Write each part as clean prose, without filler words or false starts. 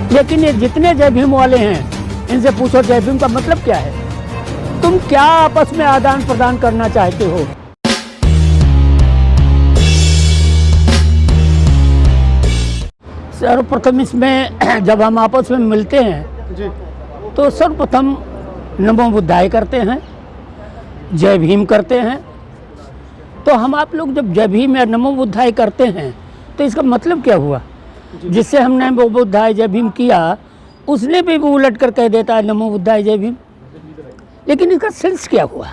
लेकिन ये जितने जय भीम वाले हैं इनसे पूछो जय भीम का मतलब क्या है। तुम क्या आपस में आदान प्रदान करना चाहते हो। सर्वप्रथम इसमें जब हम आपस में मिलते हैं जी, तो सर्वप्रथम नमो बुद्धाय करते हैं, जय भीम करते हैं। तो हम आप लोग जब जय भीम या नमो बुद्धाय करते हैं तो इसका मतलब क्या हुआ। जिससे हमने नमो बुद्धाय जय भीम किया उसने भी वो उलट कर कह देता है नमो बुद्धाय जय भीम। लेकिन इसका सेंस क्या हुआ,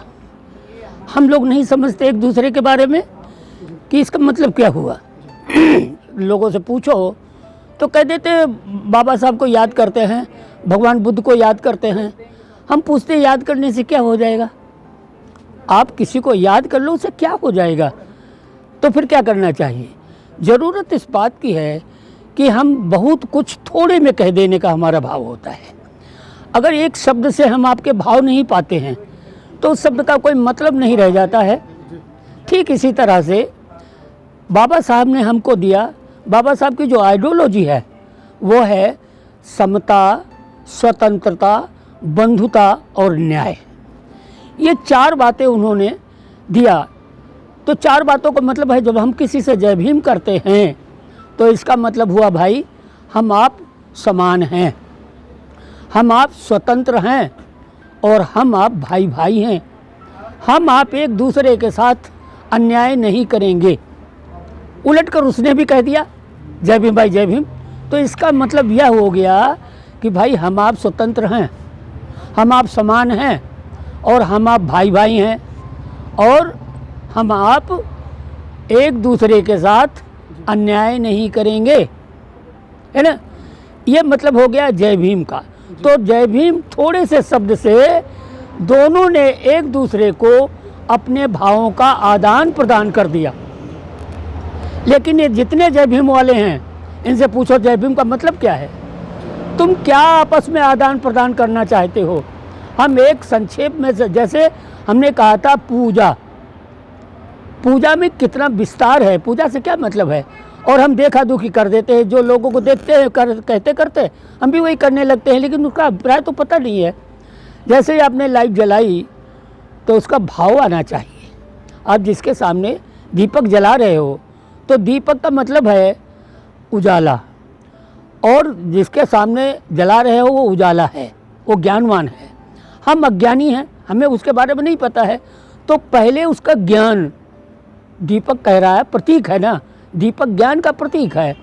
हम लोग नहीं समझते एक दूसरे के बारे में कि इसका मतलब क्या हुआ। लोगों से पूछो तो कह देते बाबा साहब को याद करते हैं, भगवान बुद्ध को याद करते हैं। हम पूछते याद करने से क्या हो जाएगा। आप किसी को याद कर लो उससे क्या हो जाएगा। तो फिर क्या करना चाहिए। ज़रूरत इस बात की है कि हम बहुत कुछ थोड़े में कह देने का हमारा भाव होता है। अगर एक शब्द से हम आपके भाव नहीं पाते हैं तो उस शब्द का कोई मतलब नहीं रह जाता है। ठीक इसी तरह से बाबा साहब ने हमको दिया, बाबा साहब की जो आइडियोलॉजी है वो है समता, स्वतंत्रता, बंधुता और न्याय। ये चार बातें उन्होंने दिया। तो चार बातों का मतलब है जब हम किसी से जय भीम करते हैं तो इसका मतलब हुआ भाई हम आप समान हैं, हम आप स्वतंत्र हैं और हम आप भाई भाई हैं। हम आप एक दूसरे के साथ अन्याय नहीं करेंगे। उलट कर उसने भी कह दिया जय भीम भाई जय भीम। तो इसका मतलब यह हो गया कि भाई हम आप स्वतंत्र हैं, हम आप समान हैं और हम आप भाई भाई हैं और हम आप एक दूसरे के साथ अन्याय नहीं करेंगे, है ना। ये मतलब हो गया जय भीम का। तो जय भीम थोड़े से शब्द से दोनों ने एक दूसरे को अपने भावों का आदान प्रदान कर दिया। लेकिन ये जितने जय भीम वाले हैं इनसे पूछो जय भीम का मतलब क्या है। तुम क्या आपस में आदान प्रदान करना चाहते हो। हम एक संक्षेप में जैसे हमने कहा था पूजा, पूजा में कितना विस्तार है, पूजा से क्या मतलब है। और हम देखा दुखी कर देते हैं, जो लोगों को देखते हैं कहते करते हम भी वही करने लगते हैं, लेकिन उसका अभिप्राय तो पता नहीं है। जैसे ही आपने लाइट जलाई तो उसका भाव आना चाहिए। आप जिसके सामने दीपक जला रहे हो तो दीपक का मतलब है उजाला, और जिसके सामने जला रहे हो वो उजाला है, वो ज्ञानवान है। हम अज्ञानी हैं, हमें उसके बारे में नहीं पता है। तो पहले उसका ज्ञान, दीपक कह रहा है प्रतीक है ना, दीपक ज्ञान का प्रतीक है।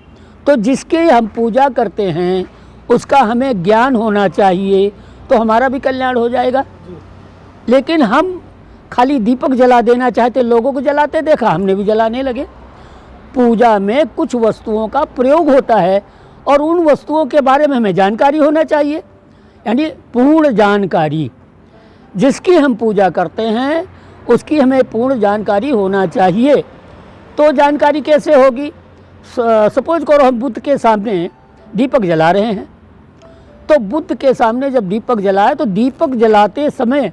तो जिसके हम पूजा करते हैं उसका हमें ज्ञान होना चाहिए, तो हमारा भी कल्याण हो जाएगा। लेकिन हम खाली दीपक जला देना चाहते, लोगों को जलाते देखा हमने भी जलाने लगे। पूजा में कुछ वस्तुओं का प्रयोग होता है और उन वस्तुओं के बारे में हमें जानकारी होना चाहिए, यानी पूर्ण जानकारी। जिसकी हम पूजा करते हैं उसकी हमें पूर्ण जानकारी होना चाहिए। तो जानकारी कैसे होगी। सपोज करो हम बुद्ध के सामने दीपक जला रहे हैं, तो बुद्ध के सामने जब दीपक जलाए तो दीपक जलाते समय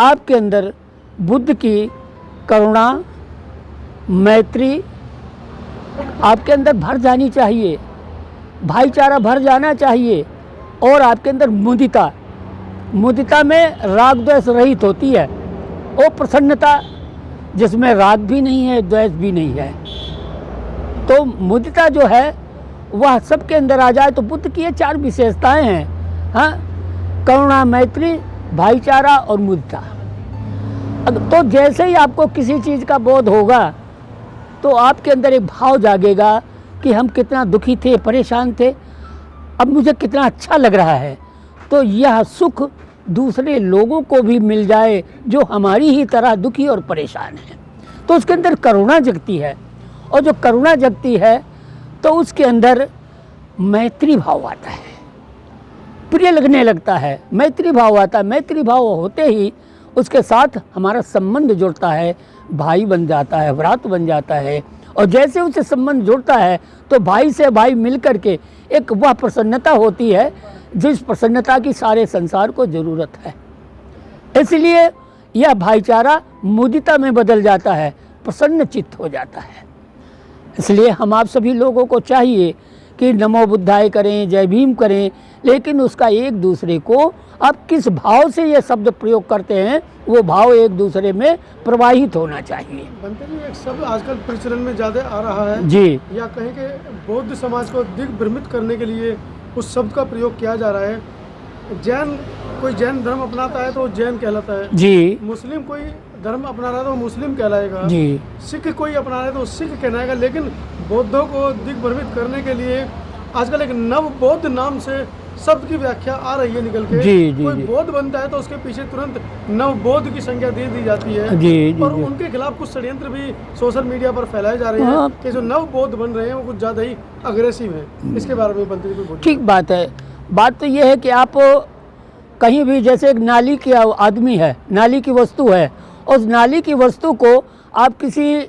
आपके अंदर बुद्ध की करुणा, मैत्री आपके अंदर भर जानी चाहिए, भाईचारा भर जाना चाहिए, और आपके अंदर मुदिता, मुदिता में राग द्वेष रहित होती है, वो प्रसन्नता जिसमें राग भी नहीं है द्वेष भी नहीं है। तो मुदिता जो है वह सबके अंदर आ जाए। तो बुद्ध की ये चार विशेषताएं हैं, हाँ, करुणा, मैत्री, भाईचारा और मुदिता। तो जैसे ही आपको किसी चीज़ का बोध होगा तो आपके अंदर एक भाव जागेगा कि हम कितना दुखी थे, परेशान थे, अब मुझे कितना अच्छा लग रहा है। तो यह सुख दूसरे लोगों को भी मिल जाए जो हमारी ही तरह दुखी और परेशान हैं। तो उसके अंदर करुणा जगती है, और जो करुणा जगती है तो उसके अंदर मैत्री भाव आता है, प्रिय लगने लगता है, मैत्री भाव आता है। मैत्री भाव होते ही उसके साथ हमारा संबंध जुड़ता है, भाई बन जाता है, भ्रात बन जाता है। और जैसे उससे संबंध जुड़ता है तो भाई से भाई मिल कर के एक वह प्रसन्नता होती है जिस प्रसन्नता की सारे संसार को ज़रूरत है। इसलिए यह भाईचारा मुदिता में बदल जाता है, प्रसन्न चित्त हो जाता है। इसलिए हम आप सभी लोगों को चाहिए कि नमो बुद्धाय करें, जय भीम करें, लेकिन उसका एक दूसरे को आप किस भाव से ये शब्द प्रयोग करते हैं, वो भाव एक दूसरे में प्रवाहित होना चाहिए। बनते जी एक शब्द आजकल प्रचलन में ज़्यादा आ रहा है जी, या कहीं के बौद्ध समाज को दिग्भ्रमित करने के लिए उस शब्द का प्रयोग किया जा रहा है। कोई जैन धर्म अपनाता है तो वो जैन कहलाता है जी, मुस्लिम कोई धर्म अपना रहा है तो वो मुस्लिम कहलाएगा जी, सिख कोई अपना रहा है तो सिख कहलाएगा। लेकिन बौद्धों को दिग्भ्रमित करने के लिए आजकल एक नव बौद्ध नाम से शब्द की व्याख्या आ रही है निकल के। जी, जी, कोई जी। बौद्ध बनता है तो उसके पीछे तुरंत नव बौद्ध की संज्ञा दे दी जाती है। जी, जी, और जी। उनके खिलाफ कुछ षड्यंत्र भी सोशल मीडिया पर फैलाए जा रहे हाँ। हैं कि जो नव बौद्ध बन रहे हैं वो कुछ ज़्यादा ही अग्रेसिव है। इसके बारे में बनते जी बोलिए। ठीक बात है। बात तो ये है कि आप कहीं भी, जैसे एक नाली की आदमी है, नाली की वस्तु है, उस नाली की वस्तु को आप किसी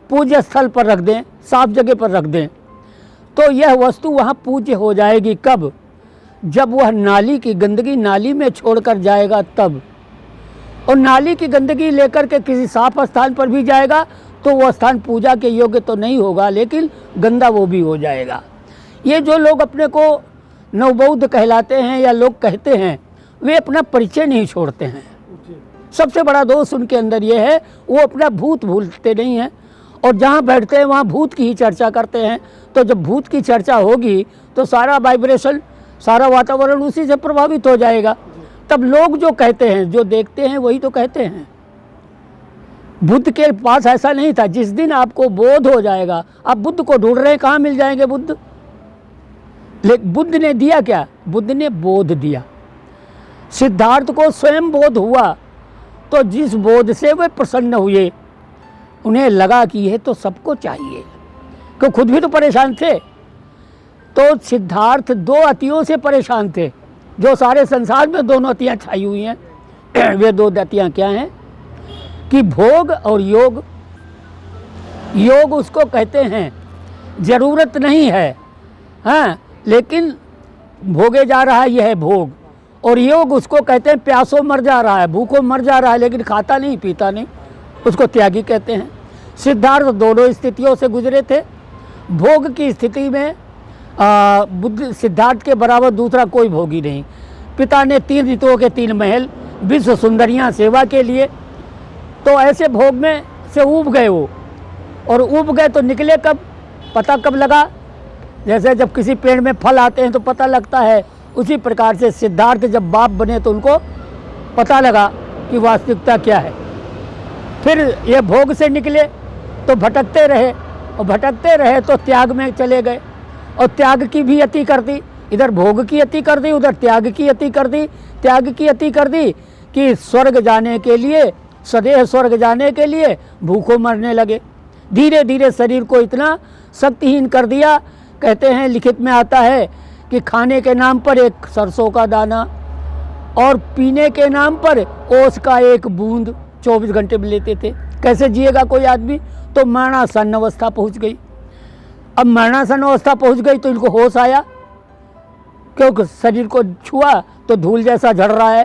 पूज्य स्थल पर रख दें, साफ जगह पर रख दें, तो यह वस्तु वहाँ पूज्य हो जाएगी कब? जब वह नाली की गंदगी नाली में छोड़कर जाएगा तब। और नाली की गंदगी लेकर के किसी साफ स्थान पर भी जाएगा तो वह स्थान पूजा के योग्य तो नहीं होगा, लेकिन गंदा वो भी हो जाएगा। ये जो लोग अपने को नवबौद्ध कहलाते हैं या लोग कहते हैं, वे अपना परिचय नहीं छोड़ते हैं। सबसे बड़ा दोष उनके अंदर ये है, वो अपना भूत भूलते नहीं हैं और जहाँ बैठते हैं वहाँ भूत की ही चर्चा करते हैं। तो जब भूत की चर्चा होगी तो सारा वाइब्रेशन, सारा वातावरण उसी से प्रभावित हो जाएगा। तब लोग जो कहते हैं, जो देखते हैं वही तो कहते हैं। बुद्ध के पास ऐसा नहीं था। जिस दिन आपको बोध हो जाएगा, आप बुद्ध को ढूंढ रहे हैं, कहाँ मिल जाएंगे बुद्ध? लेकिन बुद्ध ने दिया क्या? बुद्ध ने बोध दिया। सिद्धार्थ को स्वयं बोध हुआ, तो जिस बोध से वे प्रसन्न हुए, उन्हें लगा कि यह तो सबको चाहिए, क्योंकि खुद भी तो परेशान थे। तो सिद्धार्थ दो अतियों से परेशान थे, जो सारे संसार में दोनों अतियाँ छाई हुई हैं। वे दो अतियाँ क्या हैं कि भोग और योग। योग उसको कहते हैं ज़रूरत नहीं है, हाँ, लेकिन भोगे जा रहा है, यह है भोग। और योग उसको कहते हैं प्यासों मर जा रहा है, भूखों मर जा रहा है, लेकिन खाता नहीं पीता नहीं, उसको त्यागी कहते हैं। सिद्धार्थ दोनों स्थितियों से गुजरे थे। भोग की स्थिति में बुद्ध सिद्धार्थ के बराबर दूसरा कोई भोगी नहीं। पिता ने 3 ऋतुओं के 3 महल, विश्व सुंदरियाँ सेवा के लिए, तो ऐसे भोग में से ऊब गए वो। और ऊब गए तो निकले कब? पता कब लगा? जैसे जब किसी पेड़ में फल आते हैं तो पता लगता है, उसी प्रकार से सिद्धार्थ जब बाप बने तो उनको पता लगा कि वास्तविकता क्या है। फिर ये भोग से निकले तो भटकते रहे, और भटकते रहे तो त्याग में चले गए, और त्याग की भी अति कर दी। इधर भोग की अति कर दी, उधर त्याग की अति कर दी। त्याग की अति कर दी कि स्वर्ग जाने के लिए, सदैव स्वर्ग जाने के लिए भूखों मरने लगे। धीरे धीरे शरीर को इतना शक्तिहीन कर दिया। कहते हैं, लिखित में आता है कि खाने के नाम पर एक सरसों का दाना और पीने के नाम पर ओस का एक बूंद 24 घंटे में लेते थे। कैसे जिएगा कोई आदमी? तो मरणासन अवस्था पहुंच गई। अब मरणासन अवस्था पहुंच गई तो इनको होश आया, क्योंकि शरीर को छुआ तो धूल जैसा झड़ रहा है,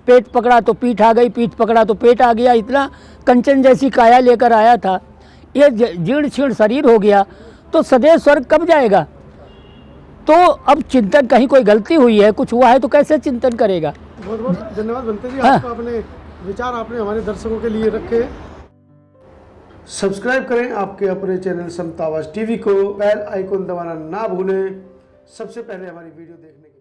पेट पकड़ा तो पीठ आ गई, पीठ पकड़ा तो पेट आ गया। इतना कंचन जैसी काया लेकर आया था, ये जीर्ण शीर्ण शरीर हो गया, तो सदैव स्वर्ग कब जाएगा? तो अब चिंतन, कहीं कोई गलती हुई है, कुछ हुआ है तो कैसे चिंतन करेगा? बहुत बहुत धन्यवाद बनते जी, हाँ। आपका अपने विचार आपने हमारे दर्शकों के लिए रखे। सब्सक्राइब करें आपके अपने चैनल समता आवाज़ टीवी को, बेल आइकन दबाना ना भूलें सबसे पहले हमारी वीडियो देखने के लिए।